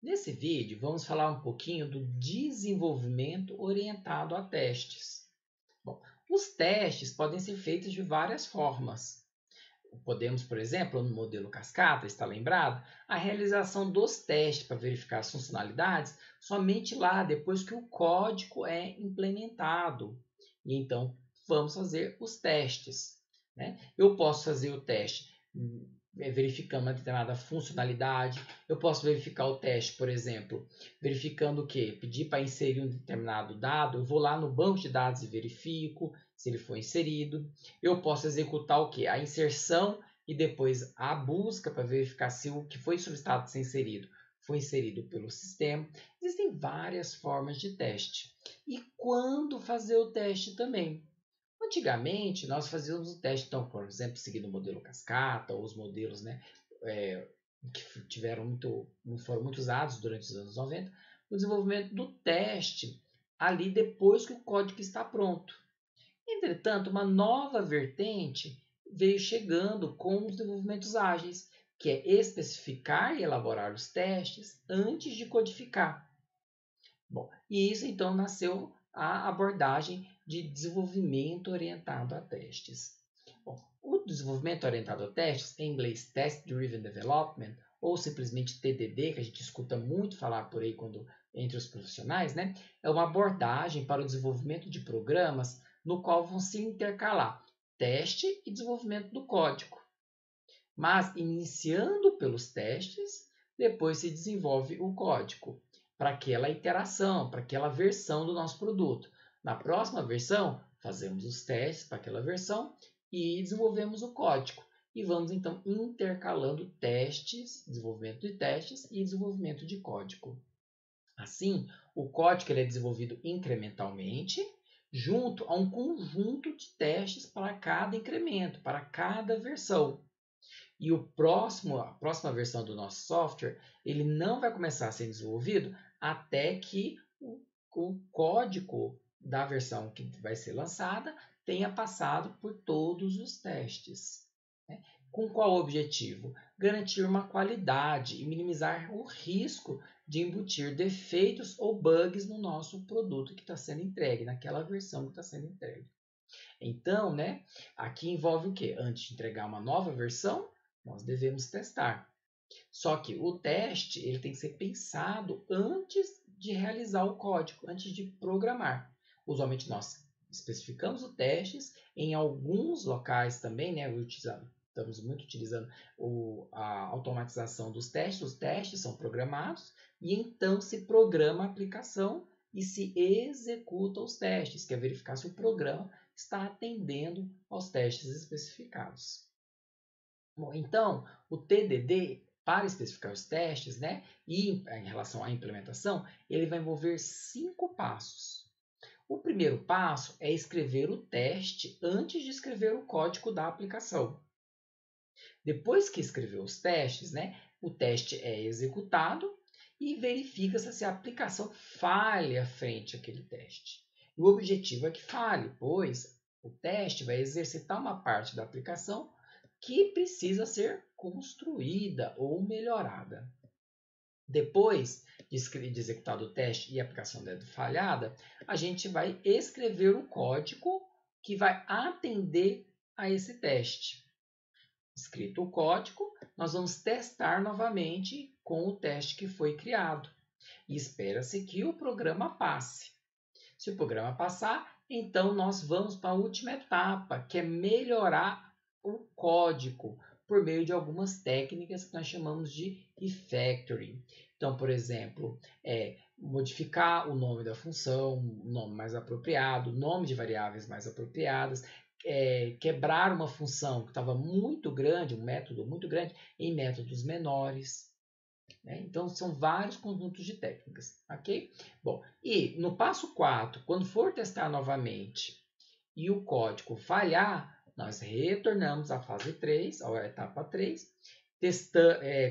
Nesse vídeo, vamos falar um pouquinho do desenvolvimento orientado a testes. Bom, os testes podem ser feitos de várias formas. Podemos, por exemplo, no modelo cascata, está lembrado? A realização dos testes para verificar as funcionalidades somente lá depois que o código é implementado. E então, vamos fazer os testes. Né? Eu posso fazer o teste verificando uma determinada funcionalidade. Eu posso verificar o teste, por exemplo, verificando o quê? Pedir para inserir um determinado dado, eu vou lá no banco de dados e verifico se ele foi inserido. Eu posso executar o quê? A inserção e depois a busca para verificar se o que foi solicitado ser inserido foi inserido pelo sistema. Existem várias formas de teste. E quando fazer o teste também? Antigamente, nós fazíamos o teste, então, por exemplo, seguindo o modelo cascata, ou os modelos que foram muito usados durante os anos 90, o desenvolvimento do teste ali depois que o código está pronto. Entretanto, uma nova vertente veio chegando com os desenvolvimentos ágeis, que é especificar e elaborar os testes antes de codificar. Bom, e isso então nasceu a abordagem de desenvolvimento orientado a testes. Bom, o desenvolvimento orientado a testes, em inglês Test Driven Development, ou simplesmente TDD, que a gente escuta muito falar por aí entre os profissionais, né? É uma abordagem para o desenvolvimento de programas no qual vão se intercalar teste e desenvolvimento do código. Mas iniciando pelos testes, depois se desenvolve o código para aquela iteração, para aquela versão do nosso produto. Na próxima versão, fazemos os testes para aquela versão e desenvolvemos o código. E vamos então intercalando testes, desenvolvimento de testes e desenvolvimento de código. Assim, o código ele é desenvolvido incrementalmente, junto a um conjunto de testes para cada incremento, para cada versão. E a próxima versão do nosso software, ele não vai começar a ser desenvolvido até que o código da versão que vai ser lançada tenha passado por todos os testes. Né? Com qual objetivo? Garantir uma qualidade e minimizar o risco de embutir defeitos ou bugs no nosso produto que está sendo entregue, naquela versão que está sendo entregue. Então, né, aqui envolve o quê? Antes de entregar uma nova versão, nós devemos testar. Só que o teste ele tem que ser pensado antes de realizar o código, antes de programar. Usualmente nós especificamos os testes, em alguns locais também, né, estamos muito utilizando a automatização dos testes. Os testes são programados e então se programa a aplicação e se executa os testes, que é verificar se o programa está atendendo aos testes especificados. Bom, então, o TDD, para especificar os testes, né, e em relação à implementação, ele vai envolver 5 passos. O primeiro passo é escrever o teste antes de escrever o código da aplicação. Depois que escreveu os testes, né, o teste é executado e verifica-se se a aplicação falha frente àquele teste. E o objetivo é que falhe, pois o teste vai exercitar uma parte da aplicação que precisa ser construída ou melhorada. Depois de executado o teste e a aplicação deve falhada, a gente vai escrever o código que vai atender a esse teste. Escrito o código, nós vamos testar novamente com o teste que foi criado. E espera-se que o programa passe. Se o programa passar, então nós vamos para a última etapa, que é melhorar o código por meio de algumas técnicas que nós chamamos de refactoring. Então, por exemplo, modificar o nome da função, um nome mais apropriado, nome de variáveis mais apropriadas, quebrar uma função que estava muito grande, um método muito grande, em métodos menores. Né? Então, são vários conjuntos de técnicas, ok? Bom, e no passo 4, quando for testar novamente e o código falhar, nós retornamos à fase 3, à etapa 3,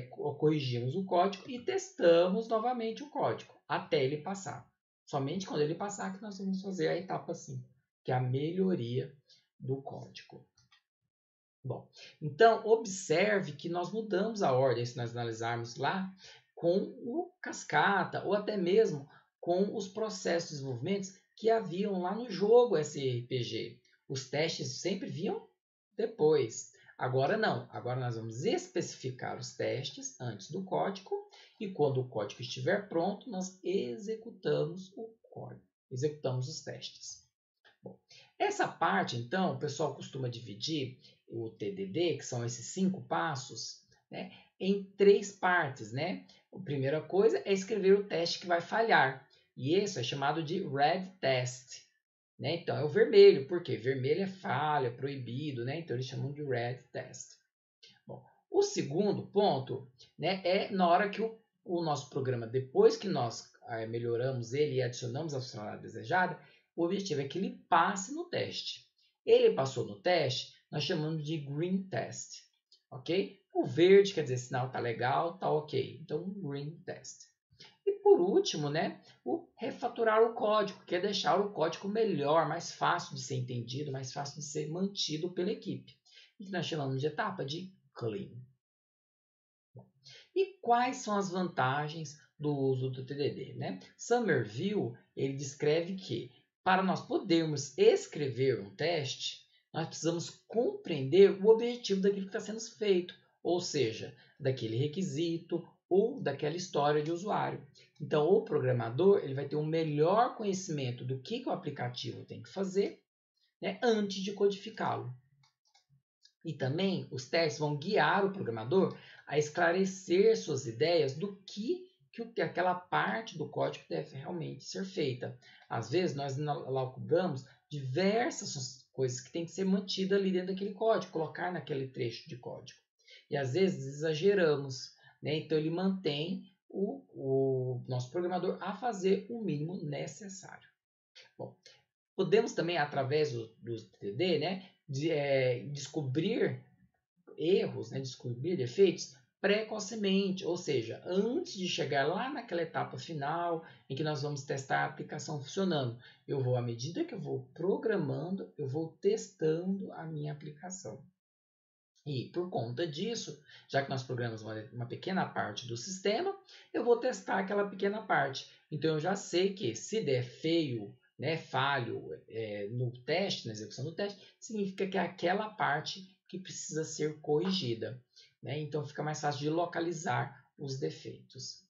corrigimos o código e testamos novamente o código, até ele passar. Somente quando ele passar que nós vamos fazer a etapa 5, que é a melhoria do código. Bom, então observe que nós mudamos a ordem se nós analisarmos lá com o cascata ou até mesmo com os processos de desenvolvimento que haviam lá no jogo SRPG. Os testes sempre vinham depois. Agora não. Agora nós vamos especificar os testes antes do código e quando o código estiver pronto, nós executamos o código, executamos os testes. Bom, essa parte, então, o pessoal costuma dividir o TDD, que são esses 5 passos, né, em 3 partes, né? A primeira coisa é escrever o teste que vai falhar, e isso é chamado de red test, né? Então, é o vermelho, porque vermelho é falha, proibido, né? Então, eles chamam de red test. Bom, o segundo ponto, né, é na hora que o nosso programa, depois que nós melhoramos ele e adicionamos a funcionalidade desejada, o objetivo é que ele passe no teste. Ele passou no teste, nós chamamos de green test, ok? O verde quer dizer sinal tá legal, tá ok. Então, green test. E por último, né, o refatorar o código, que é deixar o código melhor, mais fácil de ser entendido, mais fácil de ser mantido pela equipe. E que nós chamamos de etapa de clean. E quais são as vantagens do uso do TDD, né? Somerville, ele descreve que para nós podermos escrever um teste, nós precisamos compreender o objetivo daquilo que está sendo feito, ou seja, daquele requisito ou daquela história de usuário. Então, o programador ele vai ter um melhor conhecimento do que o aplicativo tem que fazer, né, antes de codificá-lo. E também os testes vão guiar o programador a esclarecer suas ideias do que aquela parte do código deve realmente ser feita. Às vezes nós elaboramos diversas coisas que tem que ser mantidas ali dentro daquele código, colocar naquele trecho de código. E às vezes exageramos, né? Então ele mantém o nosso programador a fazer o mínimo necessário. Bom, podemos também, através do TDD, né, descobrir erros, né, descobrir defeitos precocemente, ou seja, antes de chegar lá naquela etapa final em que nós vamos testar a aplicação funcionando. Eu vou, à medida que eu vou programando, eu vou testando a minha aplicação. E por conta disso, já que nós programamos uma pequena parte do sistema, eu vou testar aquela pequena parte. Então eu já sei que se der feio, né, falho no teste, na execução do teste, significa que é aquela parte que precisa ser corrigida, né? Então fica mais fácil de localizar os defeitos.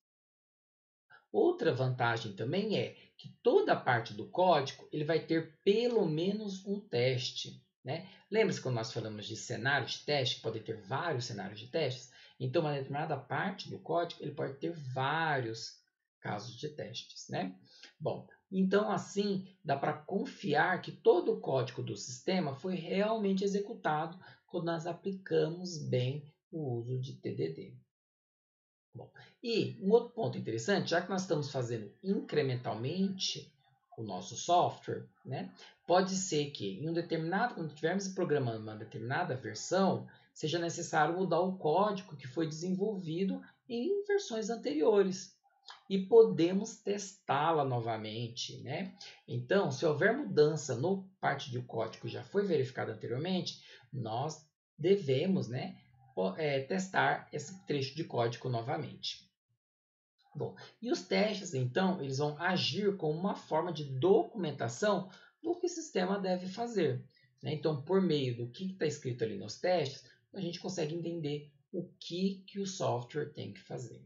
Outra vantagem também é que toda a parte do código ele vai ter pelo menos um teste, né? Lembra-se quando nós falamos de cenário de teste, que pode ter vários cenários de testes? Então, uma determinada parte do código ele pode ter vários casos de testes, né? Bom, então assim dá para confiar que todo o código do sistema foi realmente executado quando nós aplicamos bem o uso de TDD. Bom, e um outro ponto interessante, já que nós estamos fazendo incrementalmente o nosso software, né, pode ser que em quando estivermos programando uma determinada versão, seja necessário mudar o código que foi desenvolvido em versões anteriores. E podemos testá-la novamente, né? Então, se houver mudança no parte de código que já foi verificado anteriormente, nós devemos, né, testar esse trecho de código novamente. Bom, e os testes, então, eles vão agir como uma forma de documentação do que o sistema deve fazer, né? Então, por meio do que está escrito ali nos testes, a gente consegue entender o que o software tem que fazer.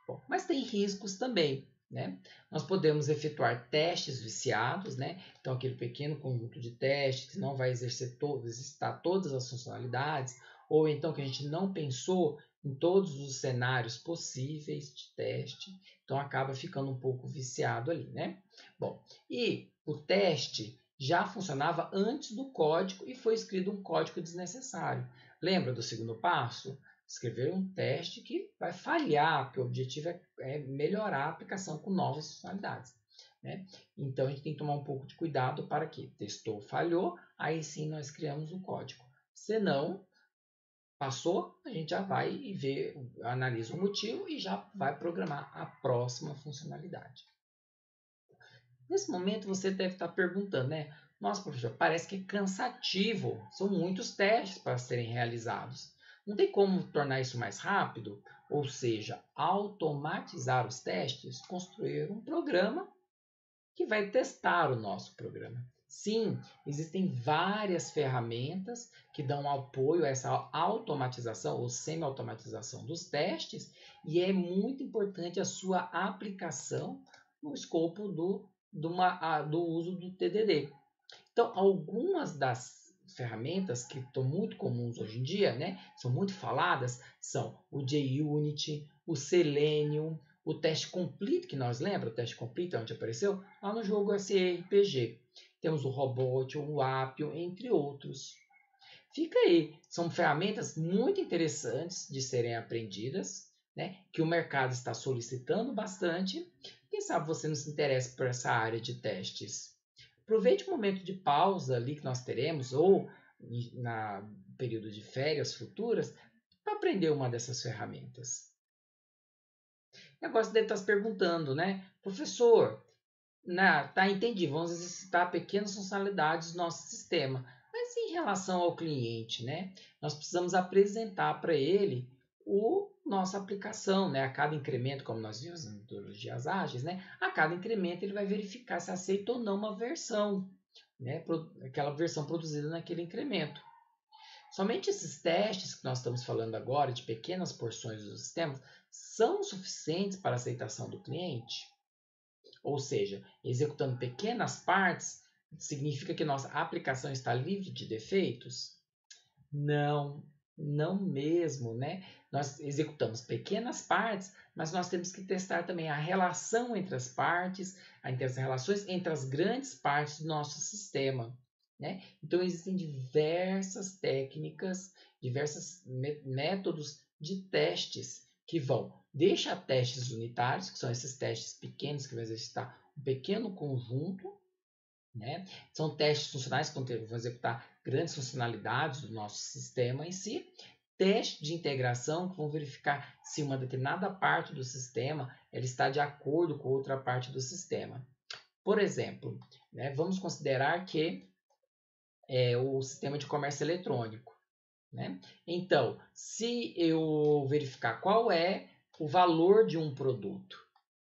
Bom, mas tem riscos também, né? Nós podemos efetuar testes viciados, né? Então, aquele pequeno conjunto de testes que não vai exercitar todas as funcionalidades, ou então que a gente não pensou em todos os cenários possíveis de teste, então acaba ficando um pouco viciado ali, né? Bom, e o teste já funcionava antes do código e foi escrito um código desnecessário. Lembra do segundo passo? Escrever um teste que vai falhar, porque o objetivo é melhorar a aplicação com novas funcionalidades, né? Então a gente tem que tomar um pouco de cuidado para que testou, falhou, aí sim nós criamos o código. Se não, passou, a gente já vai e vê, analisa o motivo e já vai programar a próxima funcionalidade. Nesse momento você deve estar perguntando, né? Nossa, professor, parece que é cansativo, são muitos testes para serem realizados. Não tem como tornar isso mais rápido? ou seja, automatizar os testes, construir um programa que vai testar o nosso programa. Sim, existem várias ferramentas que dão apoio a essa automatização ou semi-automatização dos testes e é muito importante a sua aplicação no escopo do uso do TDD. Então, algumas das ferramentas que estão muito comuns hoje em dia, né, são muito faladas, são o JUnit, o Selenium, o Teste Complete, que nós lembra, o Teste Complete, onde apareceu, lá no jogo SRPG. Temos o Robot, o Appium, entre outros. Fica aí, são ferramentas muito interessantes de serem aprendidas, né, que o mercado está solicitando bastante. Quem sabe você não se interessa por essa área de testes. Aproveite o momento de pausa ali que nós teremos, ou na período de férias futuras, para aprender uma dessas ferramentas. E agora você deve estar se perguntando, né? Professor, tá, entendi, vamos exercitar pequenas funcionalidades do nosso sistema. Mas em relação ao cliente, né? Nós precisamos apresentar para ele nossa aplicação, né? A cada incremento, como nós vimos em metodologias ágeis, né? A cada incremento ele vai verificar se aceita ou não uma versão, né? Aquela versão produzida naquele incremento. Somente esses testes que nós estamos falando agora, de pequenas porções do sistema, são suficientes para a aceitação do cliente? Ou seja, executando pequenas partes, significa que nossa aplicação está livre de defeitos? Não, não mesmo, né? Nós executamos pequenas partes, mas nós temos que testar também a relação entre as partes, entre as relações entre as grandes partes do nosso sistema, né? Então existem diversas técnicas, diversos métodos de testes que vão deixa testes unitários, que são esses testes pequenos que vão exercitar um pequeno conjunto, né? São testes funcionais que vão executar grandes funcionalidades do nosso sistema em si. Testes de integração que vão verificar se uma determinada parte do sistema ela está de acordo com outra parte do sistema. Por exemplo, né, vamos considerar que o sistema de comércio eletrônico. Né? Então, se eu verificar qual é o valor de um produto,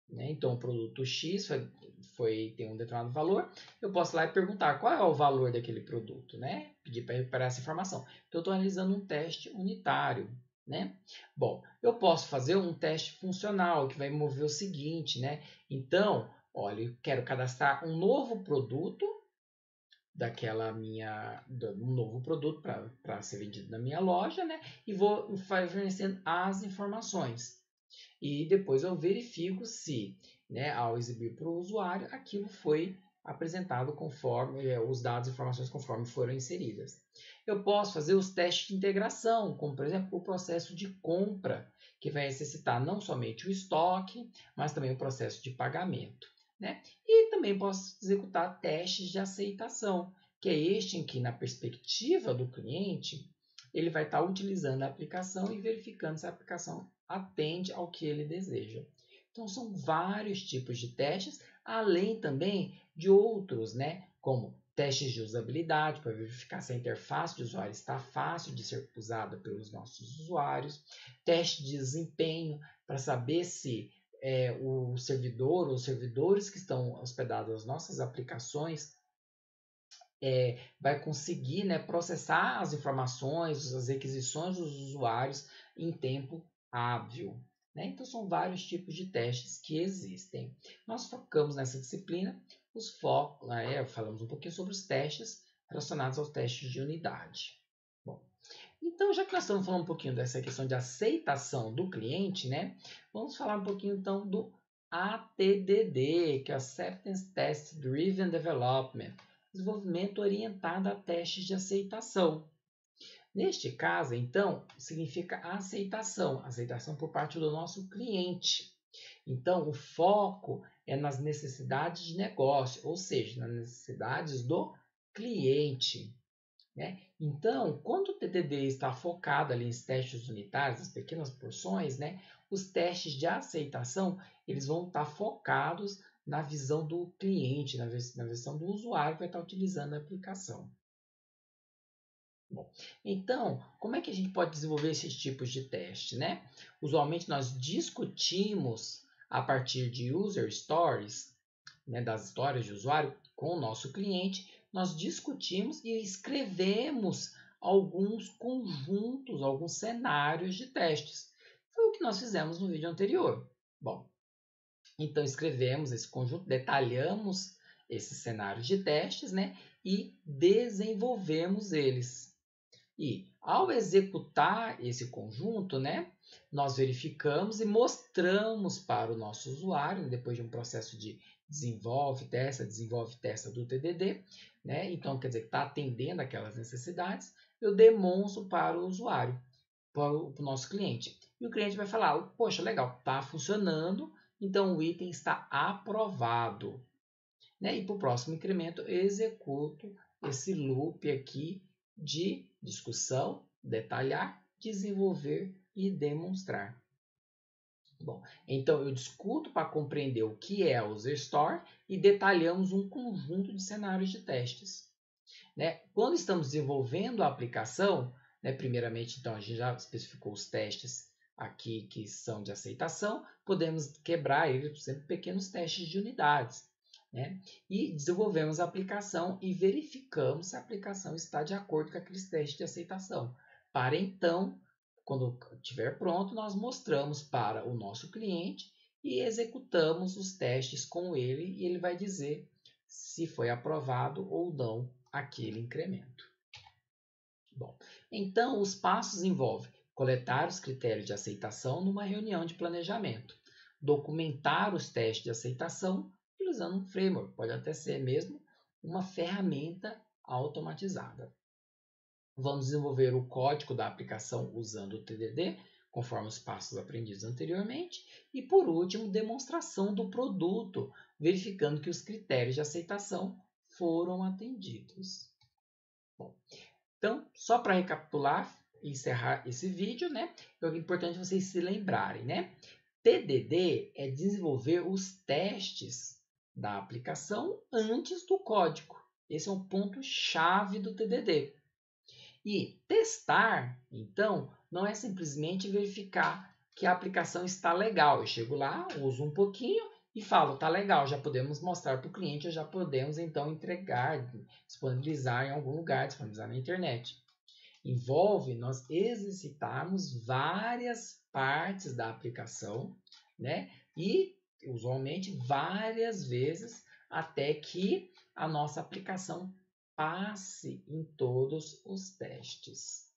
né? Então, o produto X tem um determinado valor, eu posso ir lá e perguntar qual é o valor daquele produto, né? Pedir para recuperar essa informação. Então, eu estou realizando um teste unitário, né? Bom, eu posso fazer um teste funcional, que vai mover o seguinte, né? Então, olha, eu quero cadastrar um novo produto um novo produto para ser vendido na minha loja, né? E vou fornecendo as informações. E depois eu verifico se, né, ao exibir para o usuário, aquilo foi apresentado conforme os dados e informações conforme foram inseridas. Eu posso fazer os testes de integração, como por exemplo o processo de compra, que vai necessitar não somente o estoque, mas também o processo de pagamento. Né? E também posso executar testes de aceitação, que é este em que, na perspectiva do cliente, ele vai estar utilizando a aplicação e verificando se a aplicação atende ao que ele deseja. Então, são vários tipos de testes, além também de outros, né? Como testes de usabilidade, para verificar se a interface de usuário está fácil de ser usada pelos nossos usuários, teste de desempenho, para saber se o servidor ou os servidores que estão hospedados nas nossas aplicações vai conseguir, né, processar as informações, as requisições dos usuários em tempo hábil. Né? Então, são vários tipos de testes que existem. Nós focamos nessa disciplina, falamos um pouquinho sobre os testes relacionados aos testes de unidade. Bom, então, já que nós estamos falando um pouquinho dessa questão de aceitação do cliente, né, vamos falar um pouquinho então do ATDD, que é o Acceptance Test Driven Development, desenvolvimento orientado a testes de aceitação. Neste caso, então, significa aceitação por parte do nosso cliente. Então, o foco é nas necessidades de negócio, ou seja, nas necessidades do cliente. Né? Então, quando o TDD está focado ali em testes unitários, as pequenas porções, né, os testes de aceitação eles vão estar focados na visão do cliente, na visão do usuário que vai estar utilizando a aplicação. Bom, então, como é que a gente pode desenvolver esses tipos de teste, né? Usualmente nós discutimos a partir de user stories, né, das histórias de usuário com o nosso cliente, nós discutimos e escrevemos alguns conjuntos, alguns cenários de testes. Foi o que nós fizemos no vídeo anterior. Bom, então escrevemos esse conjunto, detalhamos esses cenários de testes, né, e desenvolvemos eles. E ao executar esse conjunto, né, nós verificamos e mostramos para o nosso usuário, depois de um processo de desenvolve, testa do TDD, né? Então, quer dizer, está atendendo aquelas necessidades, eu demonstro para o usuário, para o nosso cliente. E o cliente vai falar, poxa, legal, está funcionando, então o item está aprovado. Né? E para o próximo incremento, eu executo esse loop aqui de discussão, detalhar, desenvolver e demonstrar. Bom, então eu discuto para compreender o que é a User Story e detalhamos um conjunto de cenários de testes. Né? Quando estamos desenvolvendo a aplicação, né, primeiramente, então, a gente já especificou os testes aqui que são de aceitação, podemos quebrar eles, por exemplo, pequenos testes de unidades. Né? E desenvolvemos a aplicação e verificamos se a aplicação está de acordo com aqueles testes de aceitação. Para então, quando estiver pronto, nós mostramos para o nosso cliente e executamos os testes com ele e ele vai dizer se foi aprovado ou não aquele incremento. Bom, então os passos envolvem coletar os critérios de aceitação numa reunião de planejamento, documentar os testes de aceitação utilizando um framework, pode até ser mesmo uma ferramenta automatizada. Vamos desenvolver o código da aplicação usando o TDD, conforme os passos aprendidos anteriormente. E, por último, demonstração do produto, verificando que os critérios de aceitação foram atendidos. Bom, então, só para recapitular e encerrar esse vídeo, né? É importante vocês se lembrarem, né? TDD é desenvolver os testes da aplicação antes do código. Esse é um ponto-chave do TDD. E testar, então, não é simplesmente verificar que a aplicação está legal. Eu chego lá, uso um pouquinho e falo, está legal, já podemos mostrar para o cliente, já podemos então entregar, disponibilizar em algum lugar, disponibilizar na internet. Envolve nós exercitarmos várias partes da aplicação, né? E usualmente várias vezes até que a nossa aplicação passe em todos os testes.